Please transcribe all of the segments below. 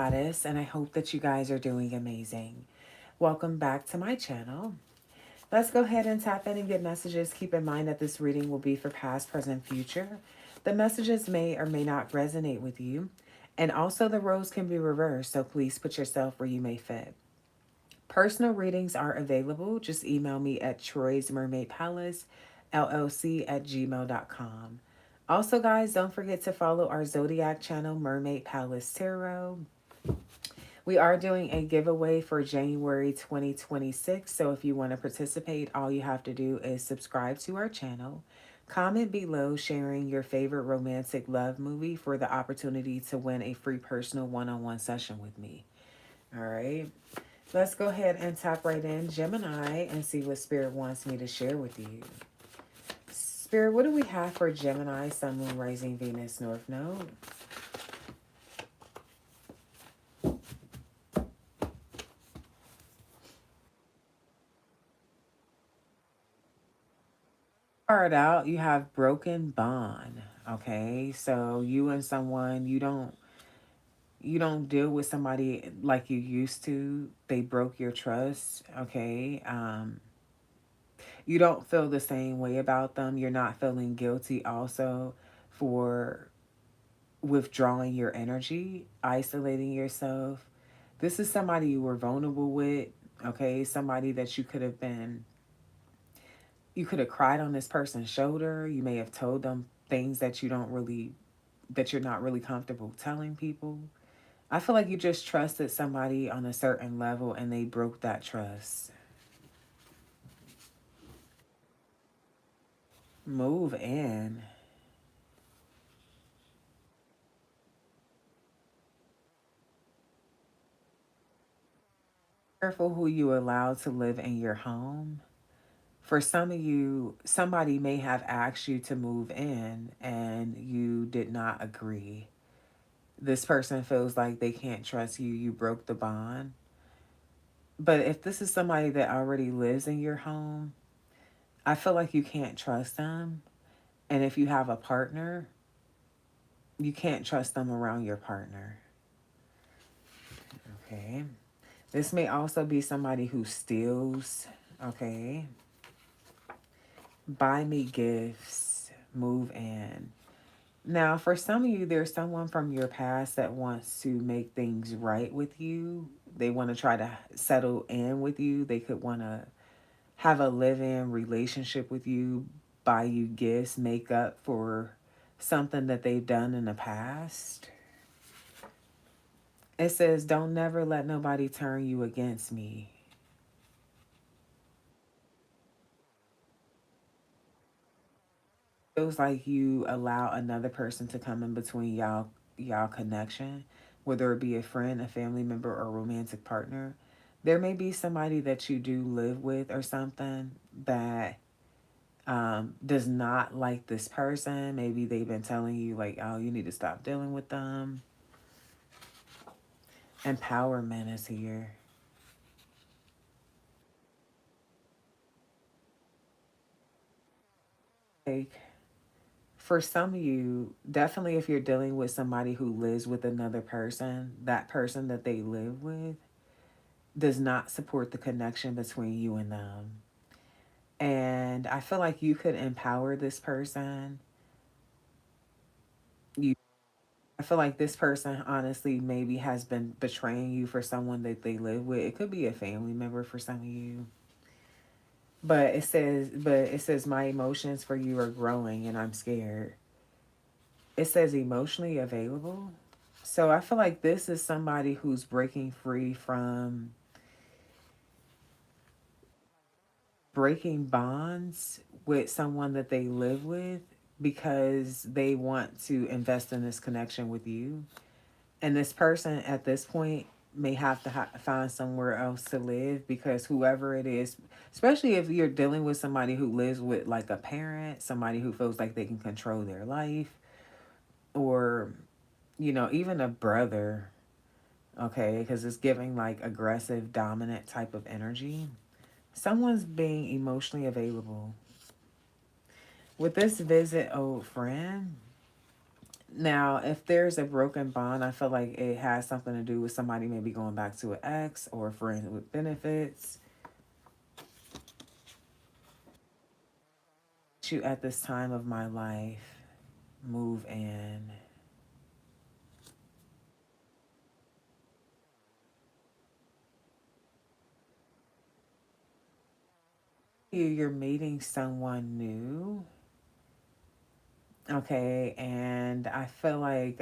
Goddess, and I hope that you guys are doing amazing. Welcome back to my channel. Let's go ahead and tap in and get messages. Keep in mind that this reading will be for past, present, future. The messages may or may not resonate with you. And also the roles can be reversed, so please put yourself where you may fit. Personal readings are available. Just email me at Troy's Mermaid Palace, LLC at gmail.com. Also, guys, don't forget to follow our Zodiac channel, Mermaid Palace Tarot. We are doing a giveaway for January 2026. So if you want to participate, all you have to do is subscribe to our channel. Comment below sharing your favorite romantic love movie for the opportunity to win a free personal one-on-one session with me. All right. Let's go ahead and tap right in Gemini and see what Spirit wants me to share with you. Spirit, what do we have for Gemini, Sun, Moon, Rising, Venus, North Node? Start out, you have broken bond. Okay, so you and someone, you don't deal with somebody like you used to. They broke your trust. Okay, you don't feel the same way about them. You're not feeling guilty also for withdrawing your energy, isolating yourself. This is somebody you were vulnerable with. Okay, somebody that you could have cried on this person's shoulder. You may have told them things that you're not really comfortable telling people. I feel like you just trusted somebody on a certain level and they broke that trust. Move in. Careful who you allow to live in your home. For some of you, somebody may have asked you to move in and you did not agree. This person feels like they can't trust you. You broke the bond. But if this is somebody that already lives in your home, I feel like you can't trust them. And if you have a partner, you can't trust them around your partner. Okay. This may also be somebody who steals. Okay. Buy me gifts. Move in. Now, for some of you, there's someone from your past that wants to make things right with you. They want to try to settle in with you. They could want to have a live-in relationship with you, buy you gifts, make up for something that they've done in the past. It says, don't never let nobody turn you against me. It feels like you allow another person to come in between y'all connection, whether it be a friend, a family member, or a romantic partner. There may be somebody that you do live with or something that does not like this person. Maybe they've been telling you like, oh, you need to stop dealing with them. Empowerment is here. Like, for some of you, definitely if you're dealing with somebody who lives with another person, that person that they live with does not support the connection between you and them. And I feel like you could empower this person. You I feel like this person honestly maybe has been betraying you for someone that they live with. It could be a family member for some of you. But it says my emotions for you are growing and I'm scared. It says emotionally available. So I feel like this is somebody who's breaking free from breaking bonds with someone that they live with because they want to invest in this connection with you. And this person at this point may have to find somewhere else to live because whoever it is, especially if you're dealing with somebody who lives with like a parent, somebody who feels like they can control their life, or, even a brother, okay, because it's giving like aggressive, dominant type of energy. Someone's being emotionally available. With this visit, old friend, Now, if there's a broken bond, I feel like it has something to do with somebody maybe going back to an ex or a friend with benefits. You at this time of my life, move in. You're meeting someone new. Okay, and I feel like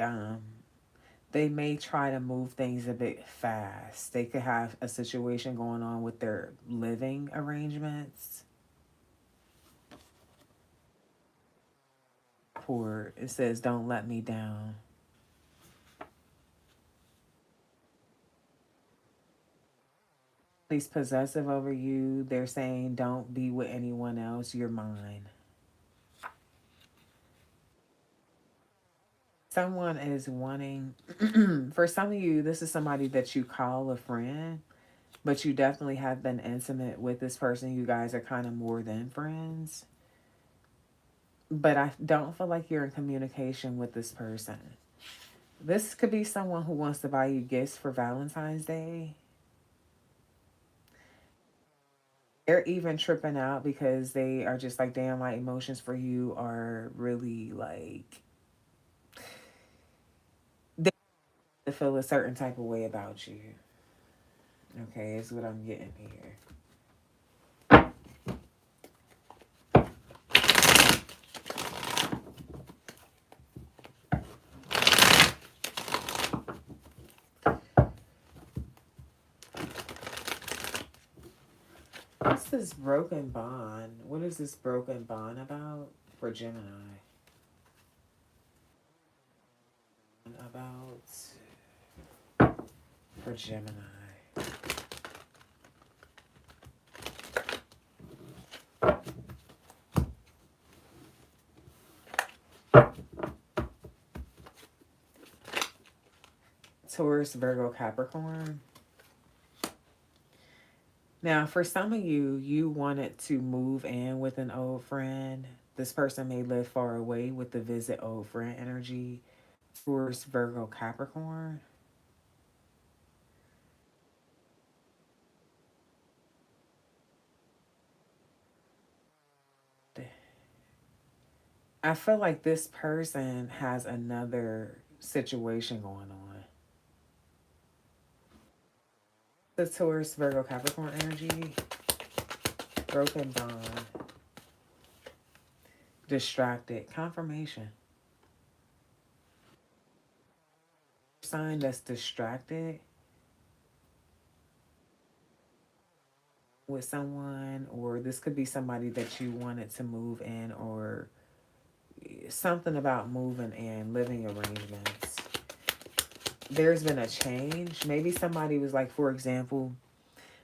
they may try to move things a bit fast. They could have a situation going on with their living arrangements. Poor, it says, don't let me down. He's possessive over you. They're saying, don't be with anyone else. You're mine. Someone is wanting, for some of you, this is somebody that you call a friend, but you definitely have been intimate with this person. You guys are kind of more than friends. But I don't feel like you're in communication with this person. This could be someone who wants to buy you gifts for Valentine's Day. They're even tripping out because they are just like, damn, my emotions for you are really like, they feel a certain type of way about you. Okay, is what I'm getting here. What's this broken bond? What is this broken bond about for Gemini? About for Gemini. Taurus, Virgo, Capricorn. Now, for some of you, you wanted to move in with an old friend. This person may live far away with the visit old friend energy. Taurus, Virgo, Capricorn. I feel like this person has another situation going on. The Taurus, Virgo, Capricorn energy. Broken bond. Distracted. Confirmation. Sign that's distracted with someone, or this could be somebody that you wanted to move in, or something about moving in, living arrangements. There's been a change. Maybe somebody was like, for example,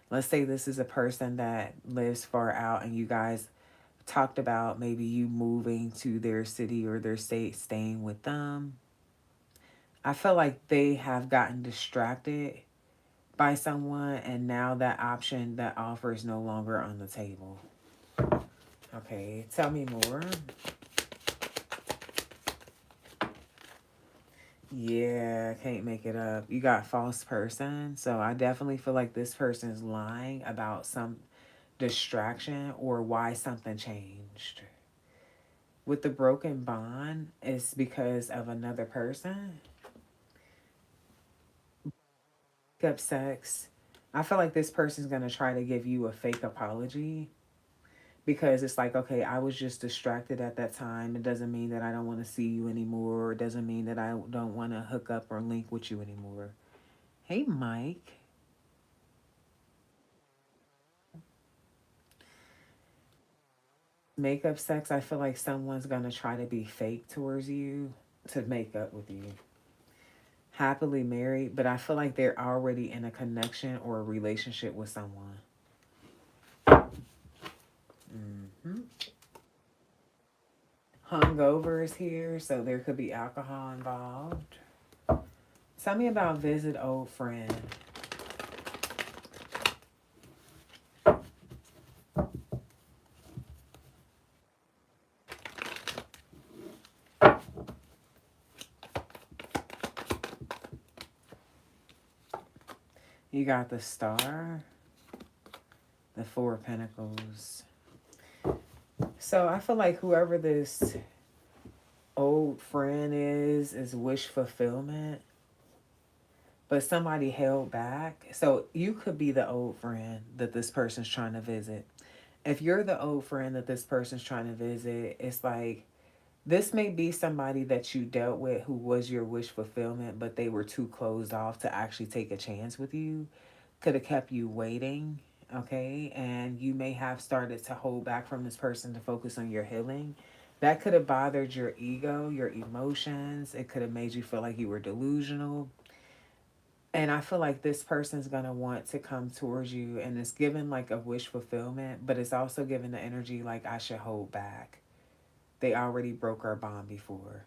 let's say this is a person that lives far out and you guys talked about maybe you moving to their city or their state, staying with them. I feel like they have gotten distracted by someone and now that option, that offer is no longer on the table. Okay, tell me more. Yeah, can't make it up. You got false person. So I definitely feel like this person is lying about some distraction or why something changed. With the broken bond, it's because of another person. Pick up sex. I feel like this person's going to try to give you a fake apology because it's like, okay, I was just distracted at that time. It doesn't mean that I don't want to see you anymore. It doesn't mean that I don't want to hook up or link with you anymore. Hey, Mike. Makeup sex, I feel like someone's going to try to be fake towards you to make up with you. Happily married, but I feel like they're already in a connection or a relationship with someone. Mm-hmm. Hungover is here, so there could be alcohol involved. Tell me about visit old friend. You got the Star, the Four of Pentacles. So I feel like whoever this old friend is wish fulfillment, but somebody held back. So you could be the old friend that this person's trying to visit. If you're the old friend that this person's trying to visit, it's like this may be somebody that you dealt with who was your wish fulfillment, but they were too closed off to actually take a chance with you. Could have kept you waiting, okay? And you may have started to hold back from this person to focus on your healing. That could have bothered your ego, your emotions. It could have made you feel like you were delusional. And I feel like this person's going to want to come towards you, and it's given like a wish fulfillment, but it's also given the energy like I should hold back. They already broke our bond before.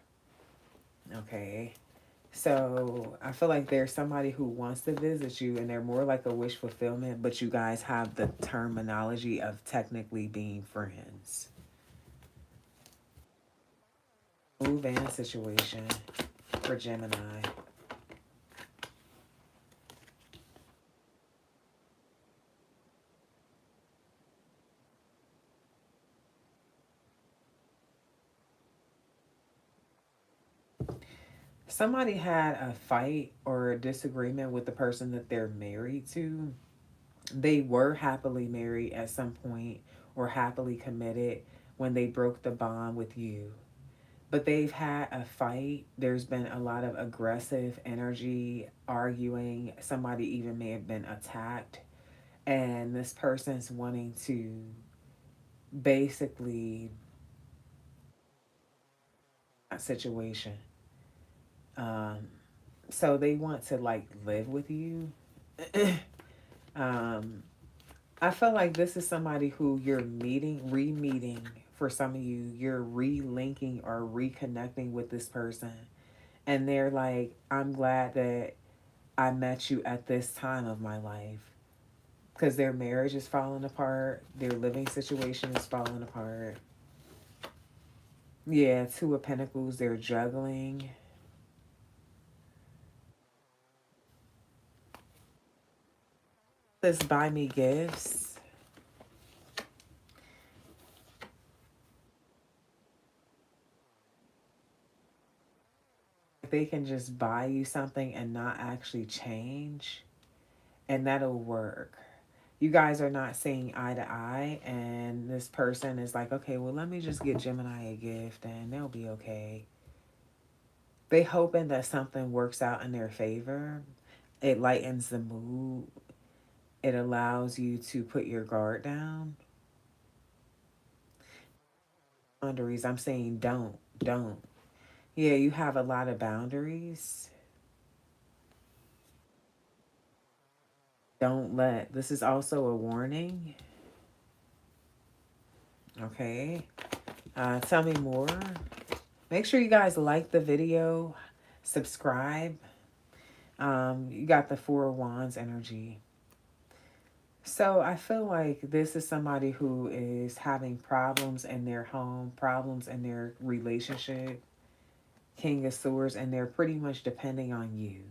Okay. So I feel like there's somebody who wants to visit you, and they're more like a wish fulfillment, but you guys have the terminology of technically being friends. Move and situation for Gemini. Somebody had a fight or a disagreement with the person that they're married to. They were happily married at some point or happily committed when they broke the bond with you. But they've had a fight. There's been a lot of aggressive energy, arguing. Somebody even may have been attacked. And this person's wanting to basically a situation. Um, so they want to like live with you. um, I feel like this is somebody who you're meeting, re-meeting for some of you. You're re-linking or reconnecting with this person. And they're like, I'm glad that I met you at this time of my life. Because their marriage is falling apart. Their living situation is falling apart. Yeah, Two of Pentacles, they're juggling. This buy me gifts. They can just buy you something and not actually change. And that'll work. You guys are not seeing eye to eye, and this person is like, okay, well, let me just get Gemini a gift and they'll be okay. They hoping that something works out in their favor. It lightens the mood. It allows you to put your guard down. Boundaries. I'm saying don't. Yeah, you have a lot of boundaries. Don't let. This is also a warning. Okay. Tell me more. Make sure you guys like the video, subscribe. You got the Four of Wands energy. So I feel like this is somebody who is having problems in their home, problems in their relationship, King of Swords, and they're pretty much depending on you.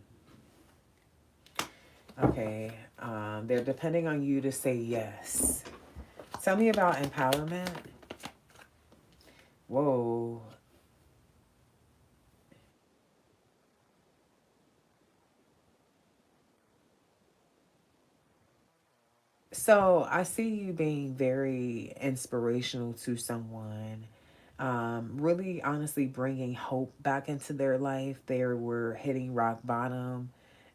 Okay, they're depending on you to say yes. Tell me about empowerment. Whoa. So I see you being very inspirational to someone. Really honestly bringing hope back into their life. They were hitting rock bottom.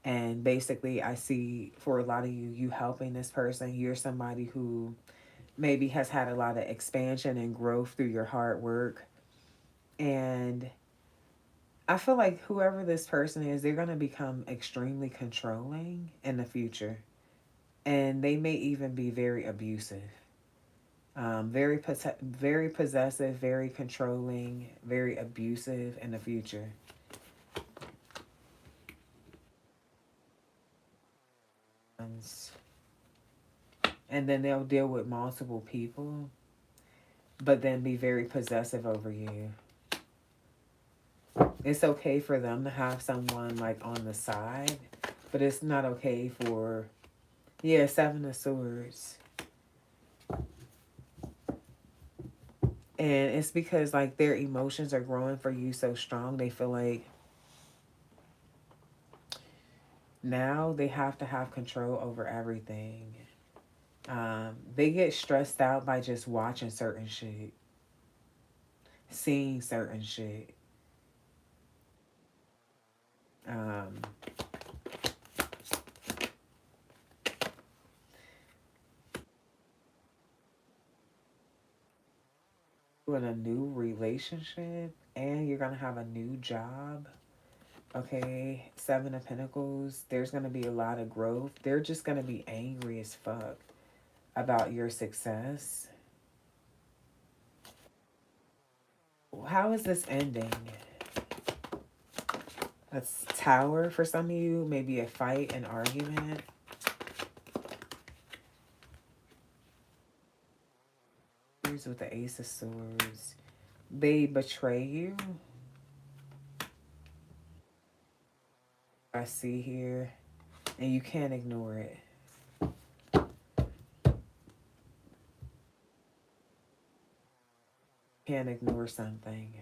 And basically, I see for a lot of you, you helping this person. You're somebody who maybe has had a lot of expansion and growth through your hard work. And I feel like whoever this person is, they're going to become extremely controlling in the future. And they may even be very abusive. Very possessive, very controlling, very abusive in the future. And then they'll deal with multiple people, but then be very possessive over you. It's okay for them to have someone like on the side, But it's not okay for, yeah, Seven of Swords. And it's because like their emotions are growing for you so strong. They feel like now they have to have control over everything. They get stressed out by just watching certain shit, seeing certain shit. Um, in a new relationship and you're gonna have a new job. Okay, Seven of Pentacles. There's gonna be a lot of growth. They're just gonna be angry as fuck about your success. How is this ending? That's Tower for some of you. Maybe a fight, an argument. Here's with the Ace of Swords. They betray you. I see here. And you can't ignore it. Can't ignore something.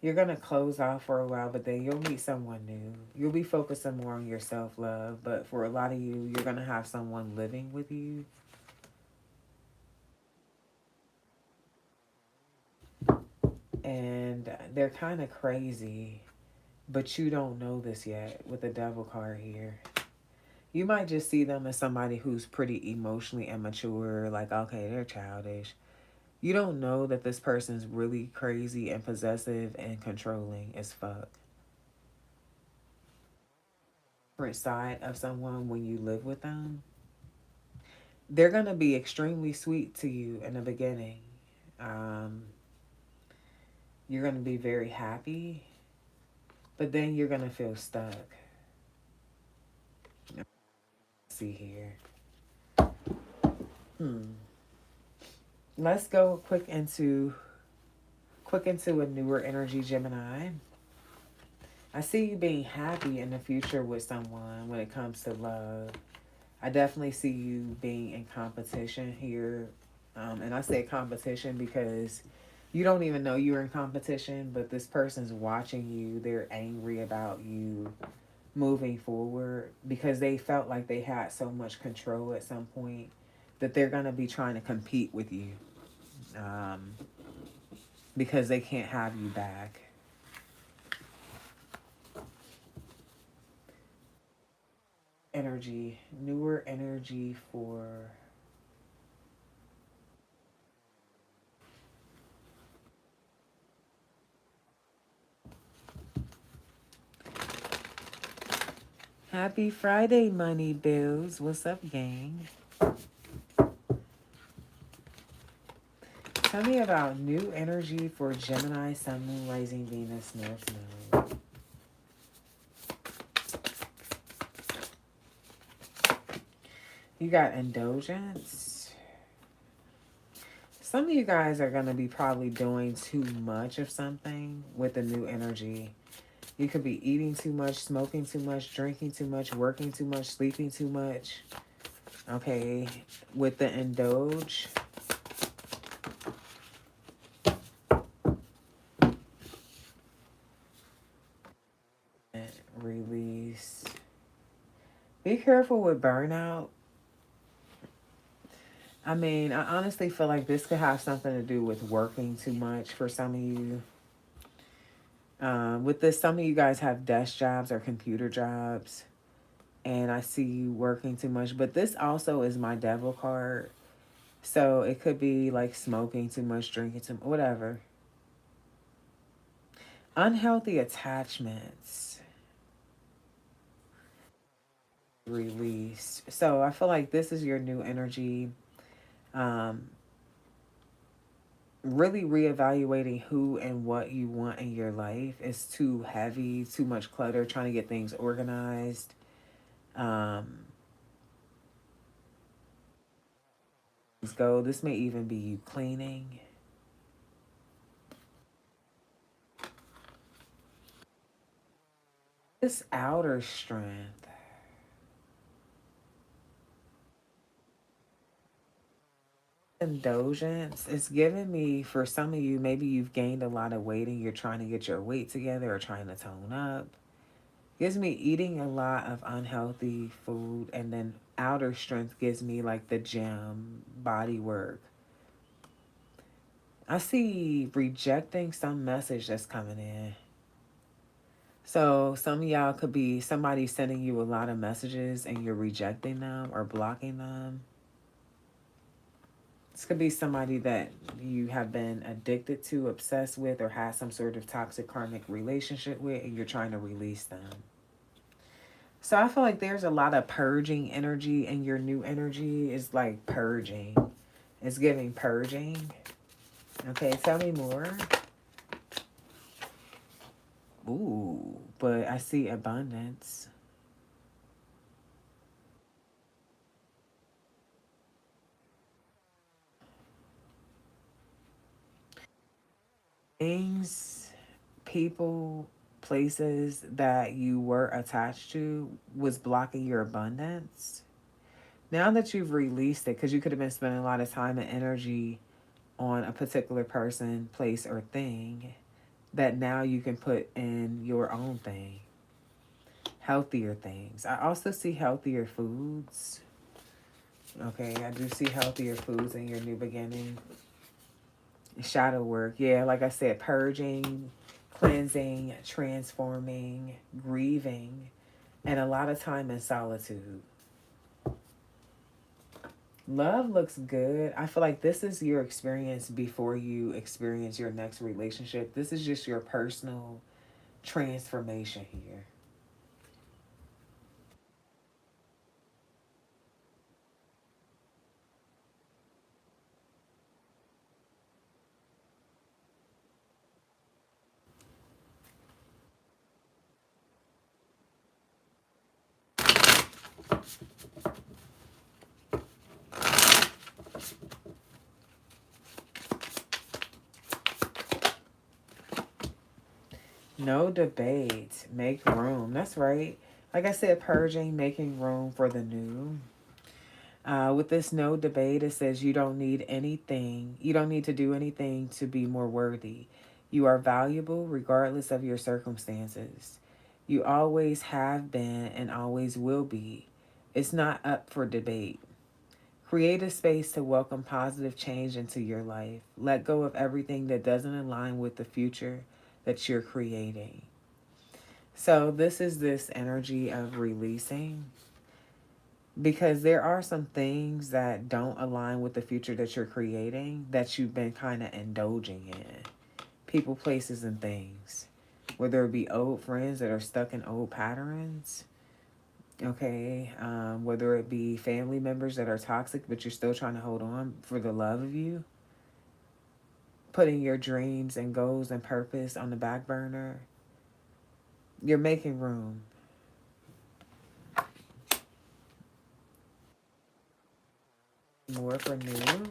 You're going to close off for a while, but then you'll meet someone new. You'll be focusing more on your self-love, but for a lot of you, you're going to have someone living with you. And they're kind of crazy, but you don't know this yet with the Devil card here. You might just see them as somebody who's pretty emotionally immature, like, okay, they're childish. You don't know that this person's really crazy and possessive and controlling as fuck. Different side of someone when you live with them. They're going to be extremely sweet to you in the beginning. Um, you're going to be very happy, but then you're going to feel stuck. Let's see here. Let's go quick into a newer energy, Gemini. I see you being happy in the future with someone when it comes to love. I definitely see you being in competition here. And I say competition because you don't even know you're in competition, but this person's watching you. They're angry about you moving forward because they felt like they had so much control at some point that they're going to be trying to compete with you because they can't have you back. Energy, newer energy for Happy Friday, money bills. What's up, gang? Tell me about new energy for Gemini, Sun, Moon, Rising, Venus, North Node. You got indulgence. Some of you guys are going to be probably doing too much of something with the new energy. You could be eating too much, smoking too much, drinking too much, working too much, sleeping too much. Okay, with the indulge. Release. Be careful with burnout. I mean, I honestly feel like this could have something to do with working too much for some of you. With this, some of you guys have desk jobs or computer jobs. And I see you working too much. But this also is my devil card. So it could be like smoking too much, drinking too much, whatever. Unhealthy attachments. Released. So I feel like this is your new energy. Um, really reevaluating who and what you want in your life. It's too heavy, too much clutter, trying to get things organized. Let's go. This may even be you cleaning. This outer strength, indulgence, is giving me, for some of you, maybe you've gained a lot of weight and you're trying to get your weight together or trying to tone up. Gives me eating a lot of unhealthy food, and then outer strength gives me like the gym, body work. I see rejecting some message that's coming in. So some of y'all could be somebody sending you a lot of messages and you're rejecting them or blocking them. This could be somebody that you have been addicted to, obsessed with, or had some sort of toxic karmic relationship with, and you're trying to release them. So I feel like there's a lot of purging energy, and your new energy is like purging. It's giving purging. Okay, tell me more. Ooh, but I see abundance. Things, people, places that you were attached to was blocking your abundance. Now that you've released it, because you could have been spending a lot of time and energy on a particular person, place, or thing, that now you can put in your own thing. Healthier things. I also see healthier foods. Okay, I do see healthier foods in your new beginning. Shadow work. Yeah, like I said, purging, cleansing, transforming, grieving, and a lot of time in solitude. Love looks good. I feel like this is your experience before you experience your next relationship. This is just your personal transformation here. No debate. Make room. That's right. Like I said, purging, making room for the new. With this no debate, it says you don't need anything. You don't need to do anything to be more worthy. You are valuable regardless of your circumstances. You always have been and always will be. It's not up for debate. Create a space to welcome positive change into your life. Let go of everything that doesn't align with the future that you're creating. So, this is this energy of releasing, because there are some things that don't align with the future that you're creating that you've been kind of indulging in. People, places, and things. Whether it be old friends that are stuck in old patterns, okay? Whether it be family members that are toxic, but you're still trying to hold on for the love of you. Putting your dreams and goals and purpose on the back burner. You're making room. More for new.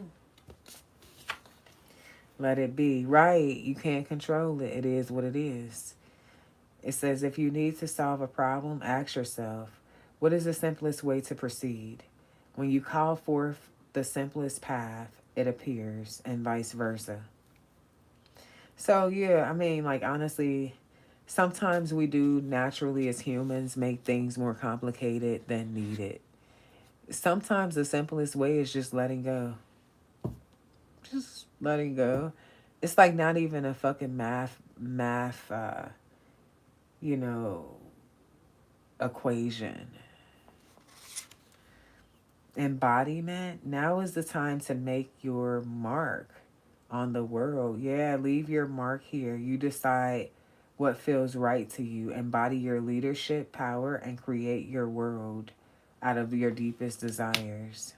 Let it be. Right. You can't control it. It is what it is. It says if you need to solve a problem, ask yourself, what is the simplest way to proceed? When you call forth the simplest path, it appears, and vice versa. So, yeah, I mean, like, honestly, sometimes we do naturally as humans make things more complicated than needed. Sometimes the simplest way is just letting go. Just letting go. It's like not even a fucking math you know, equation. Embodiment. Now is the time to make your mark on the world. Yeah, leave your mark here. You decide what feels right to you. Embody your leadership power and create your world out of your deepest desires.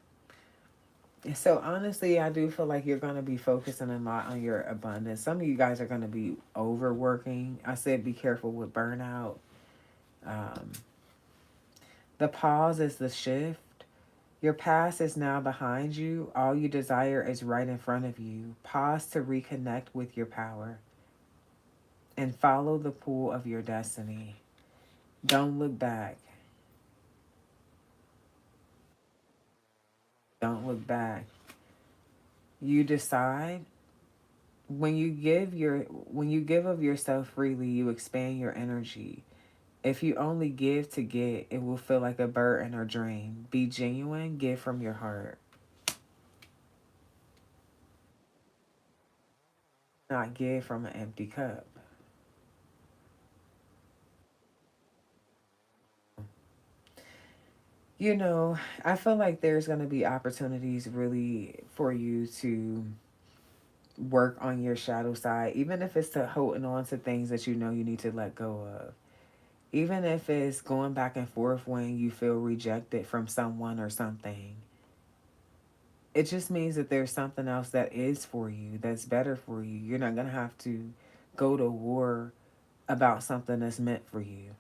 And so honestly, I do feel like you're going to be focusing a lot on your abundance. Some of you guys are going to be overworking. I said be careful with burnout. Um, the pause is the shift. Your past is now behind you. All you desire is right in front of you. Pause to reconnect with your power and follow the pull of your destiny. Don't look back. Don't look back. You decide when you give of yourself freely, you expand your energy. If you only give to get, it will feel like a burden or drain. Be genuine, give from your heart, not give from an empty cup. You know, I feel like there's going to be opportunities really for you to work on your shadow side, even if it's to holding on to things that you know you need to let go of. Even if it's going back and forth when you feel rejected from someone or something, it just means that there's something else that is for you, that's better for you. You're not going to have to go to war about something that's meant for you.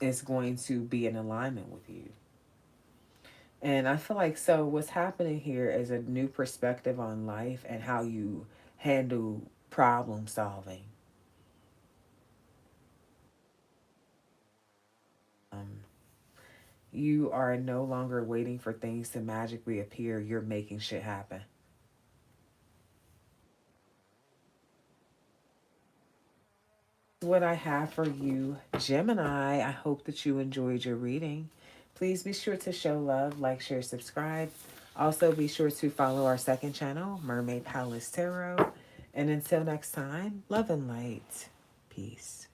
It's going to be in alignment with you. And I feel like so what's happening here is a new perspective on life and how you handle problem solving. Um, you are no longer waiting for things to magically appear. You're making shit happen. What I have for you, Gemini. I hope that you enjoyed your reading. Please be sure to show love, like, share, subscribe. Also, be sure to follow our second channel, Mermaid Palace Tarot. And until next time, love and light. Peace.